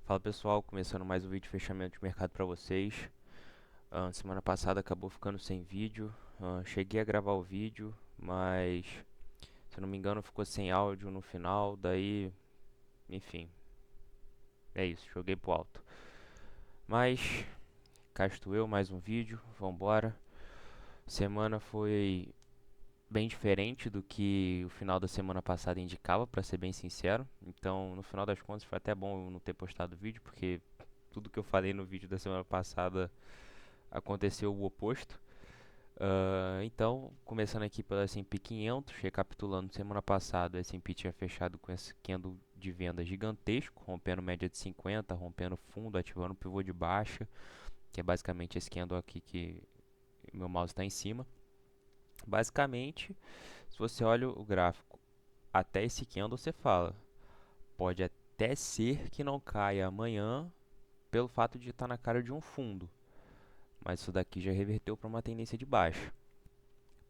Fala pessoal, começando mais um vídeo de fechamento de mercado para vocês. Semana passada acabou ficando sem vídeo. Cheguei a gravar o vídeo, mas se eu não me engano ficou sem áudio no final. Daí, enfim, é isso, joguei pro alto. Mas cá estou eu, mais um vídeo, vambora. Semana foi bem diferente do que o final da semana passada indicava, para ser bem sincero. Então, no final das contas, foi até bom eu não ter postado o vídeo, porque tudo que eu falei no vídeo da semana passada aconteceu o oposto. Então, começando aqui pelo S&P 500, recapitulando, semana passada o S&P tinha fechado com esse candle de venda gigantesco, rompendo média de 50, rompendo fundo, ativando o pivô de baixa, que é basicamente esse candle aqui que meu mouse está em cima. Basicamente, se você olha o gráfico até esse candle, você fala, pode até ser que não caia amanhã pelo fato de estar na cara de um fundo, mas isso daqui já reverteu para uma tendência de baixa.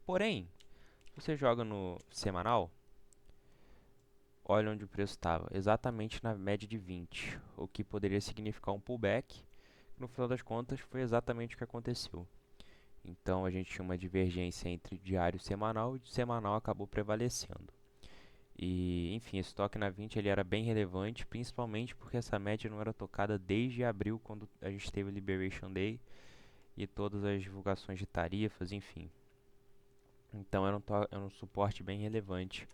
Porém, você joga no semanal, olha onde o preço estava, exatamente na média de 20, o que poderia significar um pullback. No final das contas, foi exatamente o que aconteceu. Então, a gente tinha uma divergência entre diário e semanal, e o semanal acabou prevalecendo. E, enfim, esse toque na 20 ele era bem relevante, principalmente porque essa média não era tocada desde abril, quando a gente teve o Liberation Day e todas as divulgações de tarifas, enfim. Então, era um suporte bem relevante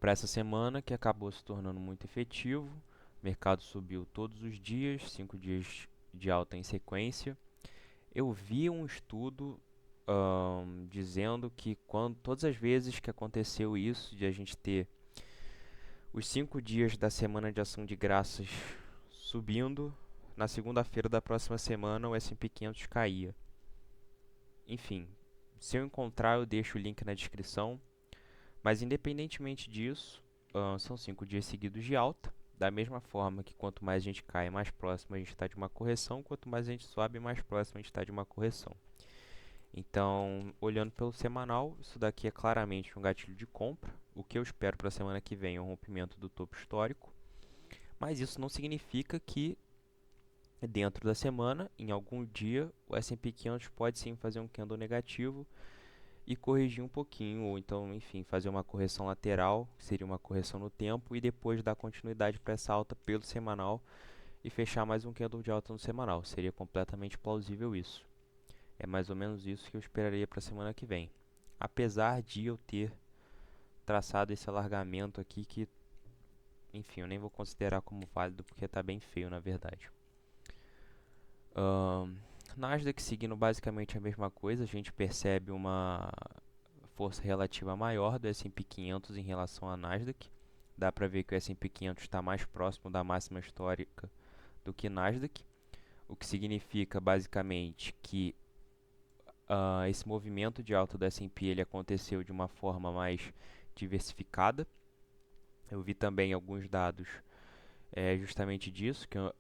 para essa semana, que acabou se tornando muito efetivo. O mercado subiu todos os dias, 5 dias de alta em sequência. Eu vi um estudo dizendo que todas as vezes que aconteceu isso, de a gente ter os 5 dias da semana de ação de graças subindo, na segunda-feira da próxima semana o S&P 500 caía. Enfim, se eu encontrar eu deixo o link na descrição. Mas independentemente disso, são 5 dias seguidos de alta. Da mesma forma que quanto mais a gente cai, mais próximo a gente está de uma correção. Quanto mais a gente sobe, mais próximo a gente está de uma correção. Então, olhando pelo semanal, isso daqui é claramente um gatilho de compra. O que eu espero para a semana que vem é um rompimento do topo histórico. Mas isso não significa que dentro da semana, em algum dia, o S&P 500 pode sim fazer um candle negativo e corrigir um pouquinho, ou então, enfim, fazer uma correção lateral, que seria uma correção no tempo, e depois dar continuidade para essa alta pelo semanal e fechar mais um candle de alta no semanal. Seria completamente plausível isso. É mais ou menos isso que eu esperaria para a semana que vem. Apesar de eu ter traçado esse alargamento aqui que, enfim, eu nem vou considerar como válido porque está bem feio na verdade. Nasdaq seguindo basicamente a mesma coisa, a gente percebe uma força relativa maior do S&P 500 em relação à Nasdaq. Dá para ver que o S&P 500 está mais próximo da máxima histórica do que Nasdaq, o que significa basicamente que esse movimento de alta do S&P ele aconteceu de uma forma mais diversificada. Eu vi também alguns dados justamente disso, que eu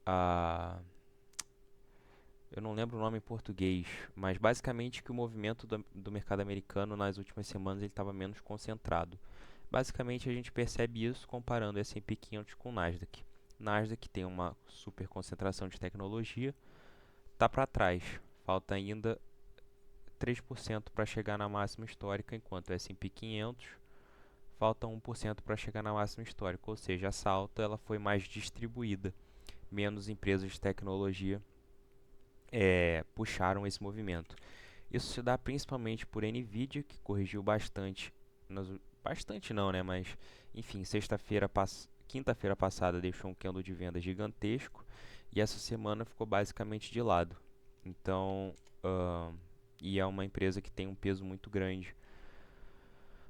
não lembro o nome em português, mas basicamente que o movimento do mercado americano nas últimas semanas ele estava menos concentrado. Basicamente a gente percebe isso comparando o S&P 500 com o Nasdaq. Nasdaq tem uma super concentração de tecnologia, está para trás, falta ainda 3% para chegar na máxima histórica, enquanto o S&P 500 falta 1% para chegar na máxima histórica, ou seja, essa alta ela foi mais distribuída, menos empresas de tecnologia puxaram esse movimento. Isso se dá principalmente por Nvidia, que corrigiu bastante, bastante não, né? Mas enfim, quinta-feira passada deixou um candle de venda gigantesco e essa semana ficou basicamente de lado. Então, e é uma empresa que tem um peso muito grande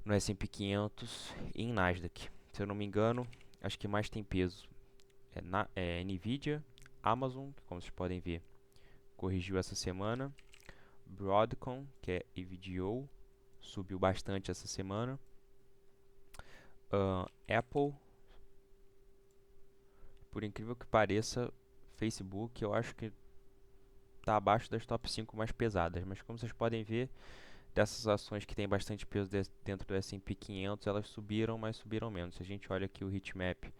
no S&P 500 e em Nasdaq. Se eu não me engano, acho que mais tem peso Nvidia, Amazon, que como vocês podem ver, corrigiu essa semana. Broadcom, que é EVGO, subiu bastante essa semana. Apple, por incrível que pareça, Facebook, eu acho que está abaixo das top 5 mais pesadas. Mas como vocês podem ver, dessas ações que tem bastante peso dentro do S&P 500, elas subiram, mas subiram menos. Se a gente olha aqui o heatmap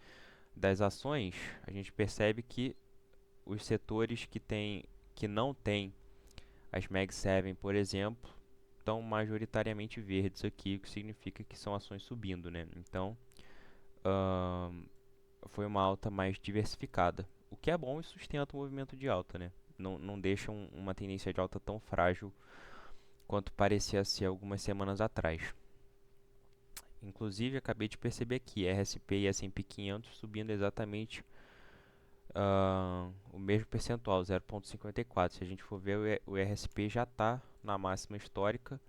das ações, a gente percebe que os setores que não tem as Mag 7, por exemplo, estão majoritariamente verdes aqui, o que significa que são ações subindo, né? Então, foi uma alta mais diversificada, o que é bom e sustenta o movimento de alta, né? Não deixa uma tendência de alta tão frágil quanto parecia ser algumas semanas atrás. Inclusive, acabei de perceber aqui, RSP e S&P 500 subindo exatamente o mesmo percentual, 0,54. Se a gente for ver, o RSP já está na máxima histórica,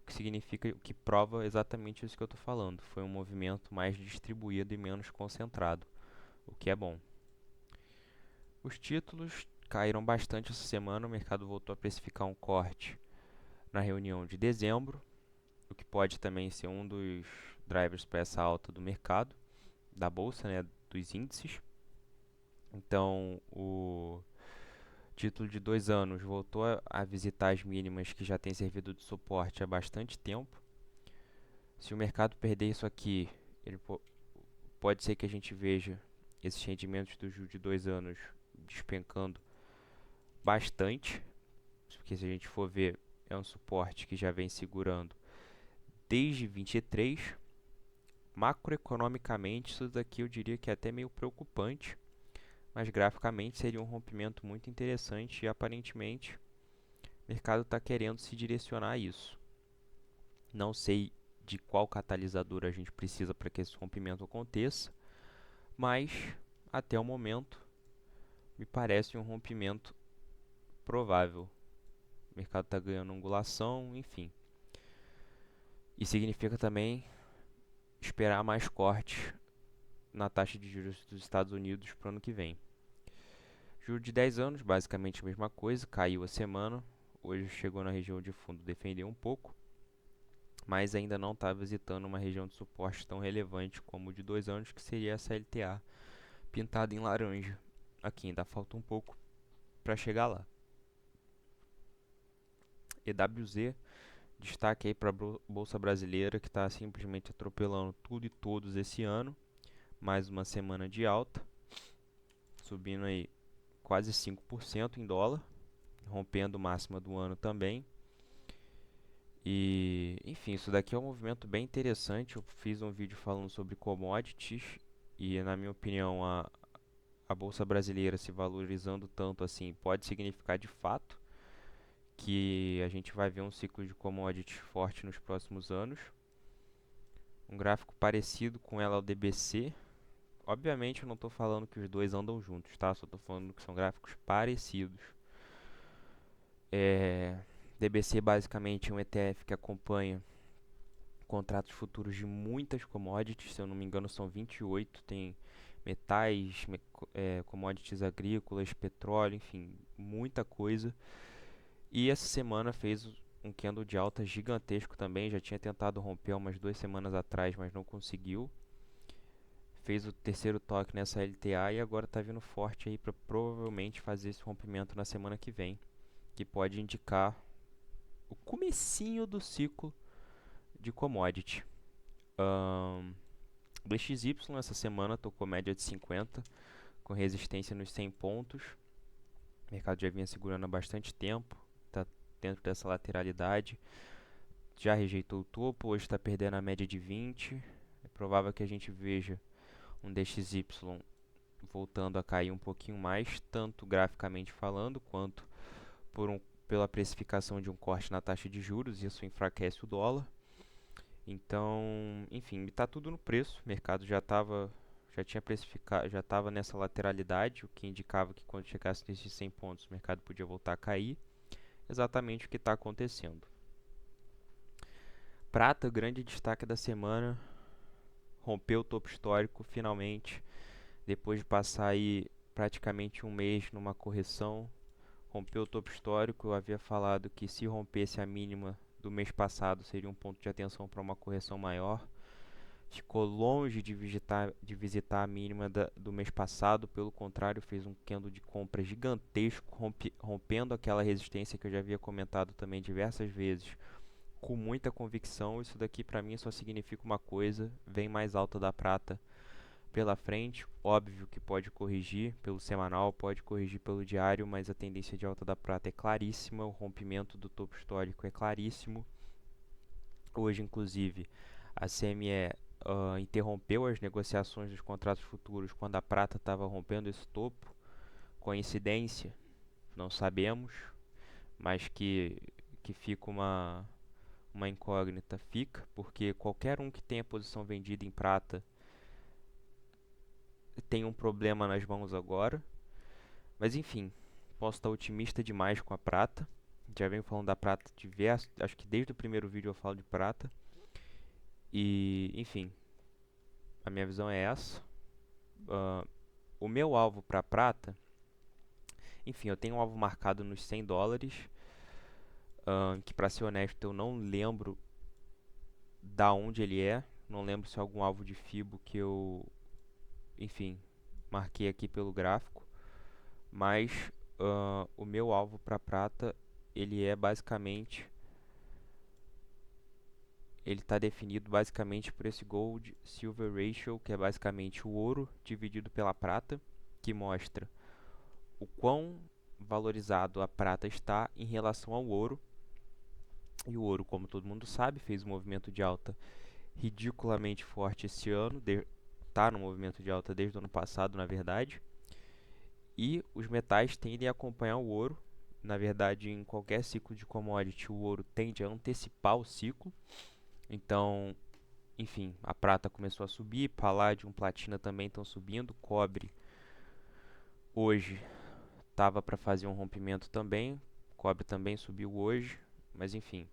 o que significa, o que prova exatamente isso que eu estou falando. Foi um movimento mais distribuído e menos concentrado, o que é bom. Os títulos caíram bastante essa semana, o mercado voltou a precificar um corte na reunião de dezembro, o que pode também ser um dos drivers para essa alta do mercado, da bolsa, né, dos índices. Então, o título de 2 anos voltou a visitar as mínimas que já tem servido de suporte há bastante tempo. Se o mercado perder isso aqui, pode ser que a gente veja esses rendimentos do juros de 2 anos despencando bastante, porque se a gente for ver, é um suporte que já vem segurando desde 23. Macroeconomicamente, isso daqui eu diria que é até meio preocupante, mas graficamente seria um rompimento muito interessante e aparentemente o mercado está querendo se direcionar a isso. Não sei de qual catalisador a gente precisa para que esse rompimento aconteça, mas até o momento me parece um rompimento provável. O mercado está ganhando angulação, enfim. E significa também esperar mais cortes na taxa de juros dos Estados Unidos para o ano que vem. Juro de 10 anos, basicamente a mesma coisa, caiu a semana, hoje chegou na região de fundo, defendeu um pouco, mas ainda não está visitando uma região de suporte tão relevante como o de 2 anos, que seria essa LTA pintada em laranja. Aqui ainda falta um pouco para chegar lá. EWZ, destaque aí para a Bolsa Brasileira, que está simplesmente atropelando tudo e todos esse ano. Mais uma semana de alta, subindo aí quase 5% em dólar, rompendo máxima do ano também. E, enfim, isso daqui é um movimento bem interessante. Eu fiz um vídeo falando sobre commodities e, na minha opinião, a bolsa brasileira se valorizando tanto assim pode significar de fato que a gente vai ver um ciclo de commodities forte nos próximos anos. Um gráfico parecido com ela ao DBC. Obviamente eu não estou falando que os dois andam juntos, tá? Só estou falando que são gráficos parecidos. DBC basicamente é um ETF que acompanha contratos futuros de muitas commodities, se eu não me engano são 28, tem metais, commodities agrícolas, petróleo, enfim, muita coisa. E essa semana fez um candle de alta gigantesco também, já tinha tentado romper umas 2 semanas atrás, mas não conseguiu. Fez o terceiro toque nessa LTA e agora está vindo forte aí para provavelmente fazer esse rompimento na semana que vem, que pode indicar o comecinho do ciclo de commodity. DXY essa semana tocou média de 50, com resistência nos 100 pontos. O mercado já vinha segurando há bastante tempo, está dentro dessa lateralidade. Já rejeitou o topo, hoje está perdendo a média de 20. É provável que a gente veja um DXY voltando a cair um pouquinho mais, tanto graficamente falando, quanto pela precificação de um corte na taxa de juros. Isso enfraquece o dólar. Então, enfim, está tudo no preço. O mercado já tinha precificado, já estava nessa lateralidade, o que indicava que quando chegasse nesses 100 pontos o mercado podia voltar a cair. Exatamente o que está acontecendo. Prata, o grande destaque da semana, rompeu o topo histórico finalmente, depois de passar aí praticamente um mês numa correção, rompeu o topo histórico. Eu havia falado que se rompesse a mínima do mês passado seria um ponto de atenção para uma correção maior. Ficou longe de visitar a mínima do mês passado, pelo contrário, fez um candle de compra gigantesco, rompendo aquela resistência que eu já havia comentado também diversas vezes, com muita convicção. Isso daqui para mim só significa uma coisa: vem mais alta da prata pela frente. Óbvio que pode corrigir pelo semanal, pode corrigir pelo diário, mas a tendência de alta da prata é claríssima, o rompimento do topo histórico é claríssimo. Hoje, inclusive, a CME interrompeu as negociações dos contratos futuros quando a prata estava rompendo esse topo. Coincidência? Não sabemos, mas que fica uma incógnita, fica, porque qualquer um que tenha posição vendida em prata tem um problema nas mãos agora. Mas enfim, posso estar otimista demais com a prata. Já venho falando da prata diverso, acho que desde o primeiro vídeo eu falo de prata. E enfim, a minha visão é essa. O meu alvo para prata, enfim, eu tenho um alvo marcado nos $100, que para ser honesto eu não lembro da onde ele é, não lembro se é algum alvo de Fibo que eu, enfim, marquei aqui pelo gráfico, mas o meu alvo para prata, ele é basicamente, ele está definido basicamente por esse Gold Silver Ratio, que é basicamente o ouro dividido pela prata, que mostra o quão valorizado a prata está em relação ao ouro. E o ouro, como todo mundo sabe, fez um movimento de alta ridiculamente forte esse ano, está no movimento de alta desde o ano passado, na verdade. E os metais tendem a acompanhar o ouro. Na verdade, em qualquer ciclo de commodity, o ouro tende a antecipar o ciclo. Então, enfim, a prata começou a subir, paládio, platina também estão subindo, cobre hoje estava para fazer um rompimento também, cobre também subiu hoje, mas enfim,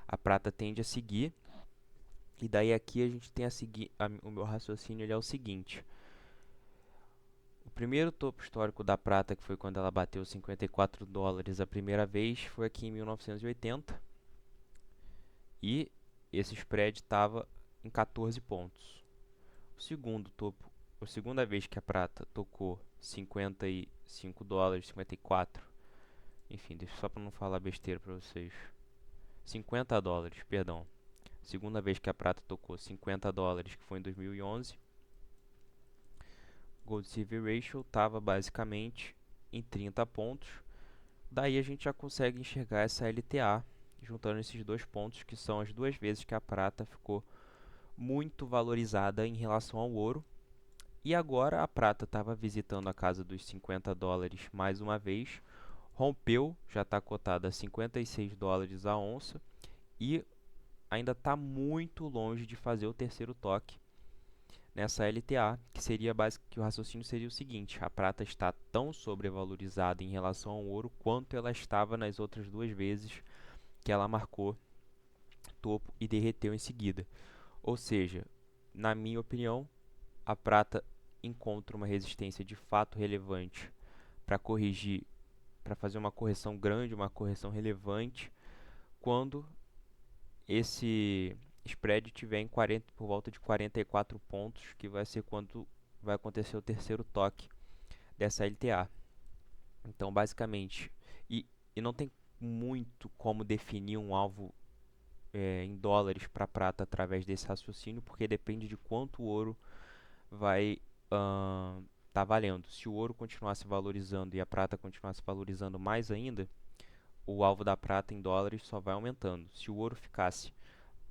a prata tende a seguir. E daí aqui a gente tem a seguir, o meu raciocínio ele é o seguinte: o primeiro topo histórico da prata, que foi quando ela bateu $54 a primeira vez, foi aqui em 1980. E esse spread estava em 14 pontos. O segundo topo, a segunda vez que a prata tocou $55, 54, enfim, deixa só para não falar besteira para vocês. $50, perdão. Segunda vez que a prata tocou $50, que foi em 2011, Gold Silver Ratio estava basicamente em 30 pontos. Daí a gente já consegue enxergar essa LTA, juntando esses dois pontos, que são as duas vezes que a prata ficou muito valorizada em relação ao ouro. E agora a prata estava visitando a casa dos $50 mais uma vez, rompeu, já está cotada a $56 a onça e ainda está muito longe de fazer o terceiro toque nessa LTA, que seria que o raciocínio seria o seguinte: a prata está tão sobrevalorizada em relação ao ouro quanto ela estava nas outras duas vezes que ela marcou topo e derreteu em seguida. Ou seja, na minha opinião, a prata encontra uma resistência de fato relevante para corrigir, para fazer uma correção grande, uma correção relevante, quando esse spread tiver em 40, por volta de 44 pontos, que vai ser quando vai acontecer o terceiro toque dessa LTA. Então, basicamente, e não tem muito como definir um alvo em dólares para prata através desse raciocínio, porque depende de quanto o ouro vai tá valendo. Se o ouro continuar se valorizando e a prata continuar se valorizando mais ainda, o alvo da prata em dólares só vai aumentando. Se o ouro ficasse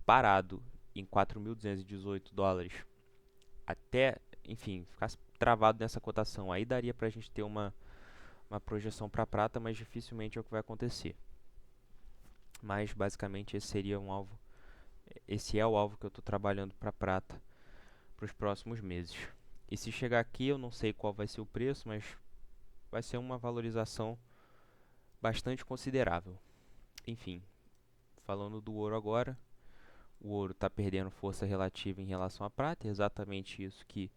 parado em $4.218 até, enfim, ficasse travado nessa cotação, aí daria para a gente ter uma projeção para prata, mas dificilmente é o que vai acontecer. Mas basicamente esse seria um alvo, esse é o alvo que eu estou trabalhando para prata para os próximos meses. E se chegar aqui, eu não sei qual vai ser o preço, mas vai ser uma valorização bastante considerável. Enfim, falando do ouro agora, o ouro está perdendo força relativa em relação à prata, é exatamente isso que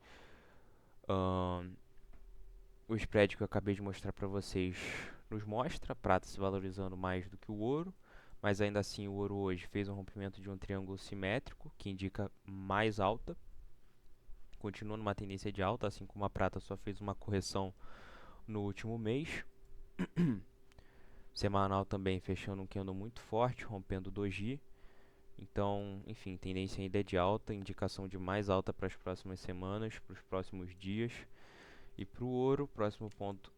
o spread que eu acabei de mostrar para vocês nos mostra, a prata se valorizando mais do que o ouro, mas ainda assim o ouro hoje fez um rompimento de um triângulo simétrico, que indica mais alta, continua numa tendência de alta, assim como a prata só fez uma correção no último mês. Semanal também fechando um candle muito forte, rompendo o doji. Então, enfim, tendência ainda é de alta, indicação de mais alta para as próximas semanas, para os próximos dias. E para o ouro, o próximo ponto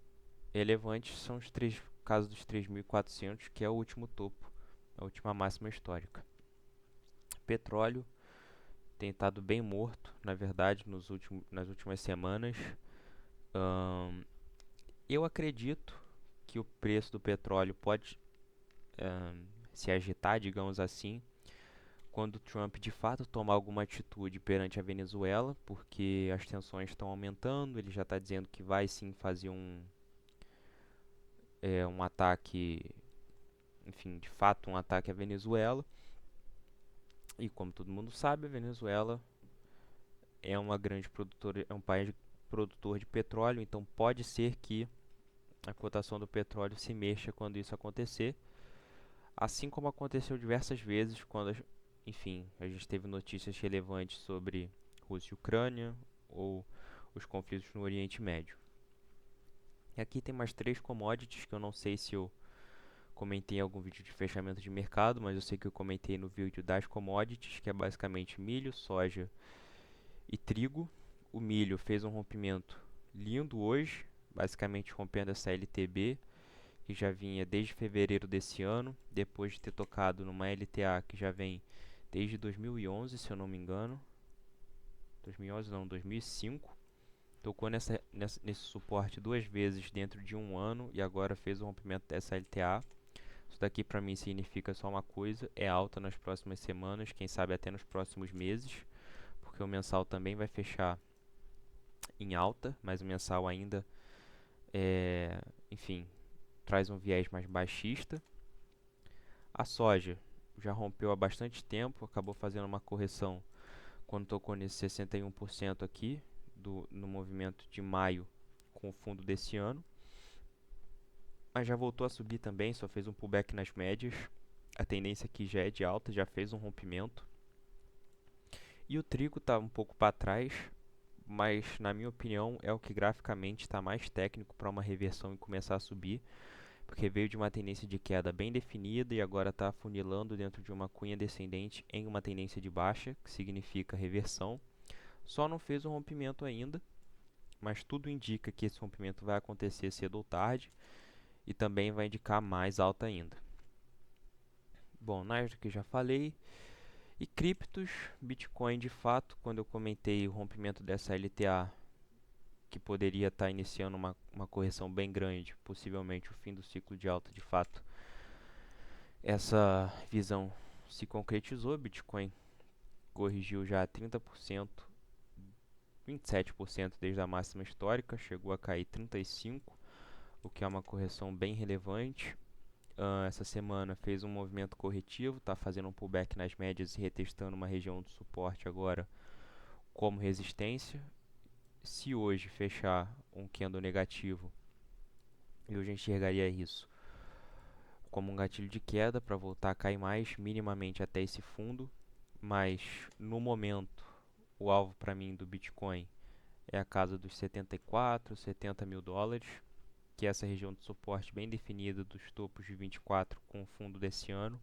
relevante são os casos dos 3.400, que é o último topo, a última máxima histórica. Petróleo tem estado bem morto, na verdade, nas últimas semanas. Eu acredito que o preço do petróleo pode se agitar, digamos assim, quando Trump de fato tomar alguma atitude perante a Venezuela, porque as tensões estão aumentando, ele já está dizendo que vai sim fazer um ataque, enfim, de fato um ataque à Venezuela. E como todo mundo sabe, a Venezuela é uma grande produtora, é um país produtor de petróleo, então pode ser que a cotação do petróleo se mexa quando isso acontecer, assim como aconteceu diversas vezes quando, enfim, a gente teve notícias relevantes sobre Rússia e Ucrânia ou os conflitos no Oriente Médio. E aqui tem mais 3 commodities que eu não sei se eu comentei em algum vídeo de fechamento de mercado, mas eu sei que eu comentei no vídeo das commodities, que é basicamente milho, soja e trigo. O milho fez um rompimento lindo hoje, basicamente rompendo essa LTB, que já vinha desde fevereiro desse ano, depois de ter tocado numa LTA que já vem desde 2011, se eu não me engano. 2011 não, 2005. Tocou nesse suporte 2 vezes dentro de um ano e agora fez o rompimento dessa LTA. Isso daqui para mim significa só uma coisa, é alta nas próximas semanas, quem sabe até nos próximos meses, porque o mensal também vai fechar em alta, mas o mensal ainda enfim, traz um viés mais baixista. A soja já rompeu há bastante tempo, acabou fazendo uma correção quando tocou nesse 61% aqui, no movimento de maio com o fundo desse ano. Mas já voltou a subir também, só fez um pullback nas médias. A tendência aqui já é de alta, já fez um rompimento. E o trigo está um pouco para trás, mas na minha opinião é o que graficamente está mais técnico para uma reversão e começar a subir, porque veio de uma tendência de queda bem definida e agora está afunilando dentro de uma cunha descendente em uma tendência de baixa, que significa reversão. Só não fez um rompimento ainda, mas tudo indica que esse rompimento vai acontecer cedo ou tarde e também vai indicar mais alta ainda. Bom, Nasdaq já falei. E criptos, Bitcoin de fato, quando eu comentei o rompimento dessa LTA, que poderia estar iniciando uma correção bem grande, possivelmente o fim do ciclo de alta de fato, essa visão se concretizou. Bitcoin corrigiu já 30%, 27% desde a máxima histórica, chegou a cair 35%, o que é uma correção bem relevante. Essa semana fez um movimento corretivo, está fazendo um pullback nas médias e retestando uma região de suporte agora como resistência. Se hoje fechar um candle negativo, eu já enxergaria isso como um gatilho de queda para voltar a cair mais minimamente até esse fundo, mas no momento o alvo para mim do Bitcoin é a casa dos 74, 70 mil dólares, que é essa região de suporte bem definida dos topos de 24 com o fundo desse ano.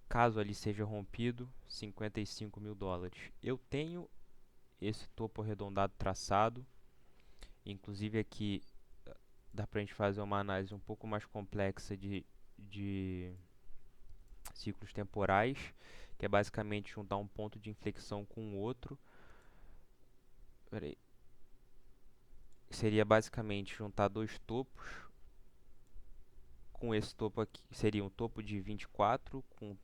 Caso ali seja rompido, 55 mil dólares. Eu tenho esse topo arredondado traçado, inclusive aqui dá para a gente fazer uma análise um pouco mais complexa de ciclos temporais, que é basicamente juntar um ponto de inflexão com o outro. Seria basicamente juntar dois topos. Com esse topo aqui, seria um topo de 24 com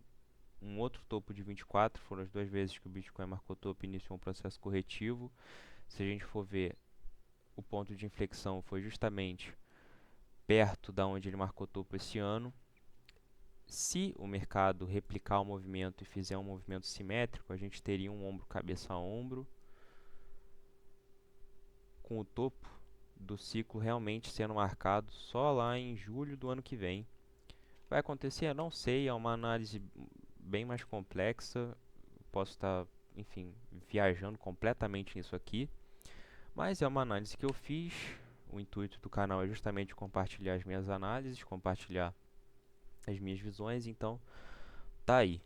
um outro topo de 24. Foram as 2 vezes que o Bitcoin marcou topo e iniciou um processo corretivo. Se a gente for ver, o ponto de inflexão foi justamente perto da onde ele marcou topo esse ano. Se o mercado replicar o movimento e fizer um movimento simétrico, a gente teria um ombro cabeça a ombro, com o topo do ciclo realmente sendo marcado só lá em julho do ano que vem. Vai acontecer? Eu não sei, é uma análise bem mais complexa. Posso estar, enfim, viajando completamente nisso aqui, mas é uma análise que eu fiz. O intuito do canal é justamente compartilhar as minhas análises, compartilhar as minhas visões, então tá aí.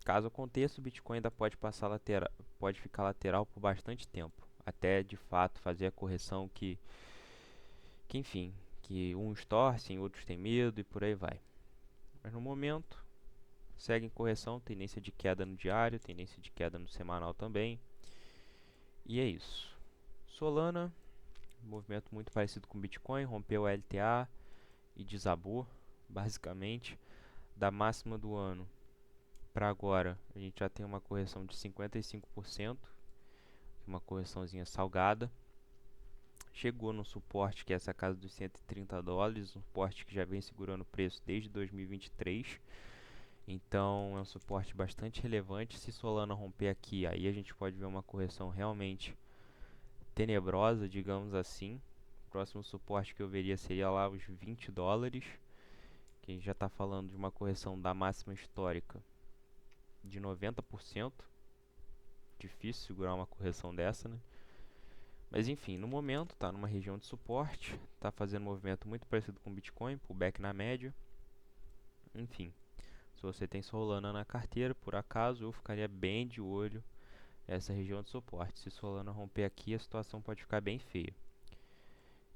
Caso aconteça, o Bitcoin ainda pode passar lateral, pode ficar lateral por bastante tempo, até de fato fazer a correção que enfim, que uns torcem, outros têm medo e por aí vai. Mas no momento, segue em correção, tendência de queda no diário, tendência de queda no semanal também. E é isso. Solana, movimento muito parecido com o Bitcoin, rompeu a LTA e desabou, basicamente, da máxima do ano para agora. A gente já tem uma correção de 55%, uma correçãozinha salgada. Chegou no suporte, que é essa casa dos $130, um suporte que já vem segurando o preço desde 2023. Então é um suporte bastante relevante. Se Solana romper aqui, aí a gente pode ver uma correção realmente tenebrosa, digamos assim. O próximo suporte que eu veria seria lá os $20, que a gente já está falando de uma correção da máxima histórica de 90%. Difícil segurar uma correção dessa, né? Mas enfim, no momento está numa região de suporte, está fazendo um movimento muito parecido com o Bitcoin, pullback na média. Enfim, se você tem Solana na carteira, por acaso, eu ficaria bem de olho nessa região de suporte. Se Solana romper aqui, a situação pode ficar bem feia.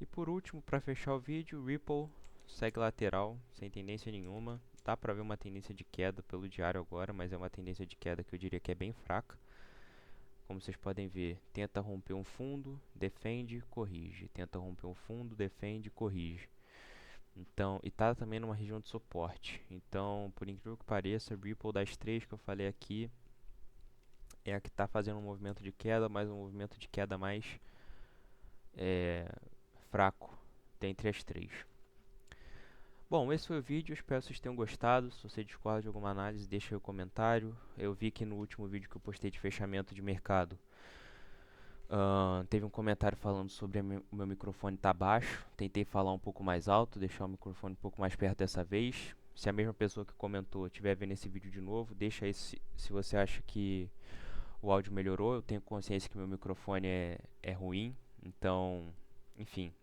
E por último, para fechar o vídeo, Ripple segue lateral, sem tendência nenhuma. Dá para ver uma tendência de queda pelo diário agora, mas é uma tendência de queda que eu diria que é bem fraca. Como vocês podem ver, tenta romper um fundo, defende, corrige. Tenta romper um fundo, defende, corrige. Então, e tá também numa região de suporte. Então, por incrível que pareça, Ripple das três que eu falei aqui é a que está fazendo um movimento de queda, mas um movimento de queda mais fraco dentre as três. Bom, esse foi o vídeo, espero que vocês tenham gostado. Se você discorda de alguma análise, deixa aí o comentário. Eu vi que no último vídeo que eu postei de fechamento de mercado, teve um comentário falando sobre o meu microfone tá baixo. Tentei falar um pouco mais alto, deixar o microfone um pouco mais perto dessa vez. Se a mesma pessoa que comentou estiver vendo esse vídeo de novo, deixa aí se você acha que o áudio melhorou. Eu tenho consciência que meu microfone é ruim, então, enfim,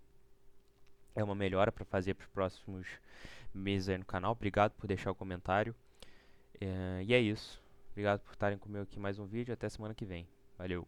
é uma melhora para fazer para os próximos meses aí no canal. Obrigado por deixar o comentário. E é isso. Obrigado por estarem comigo aqui mais um vídeo. Até semana que vem. Valeu!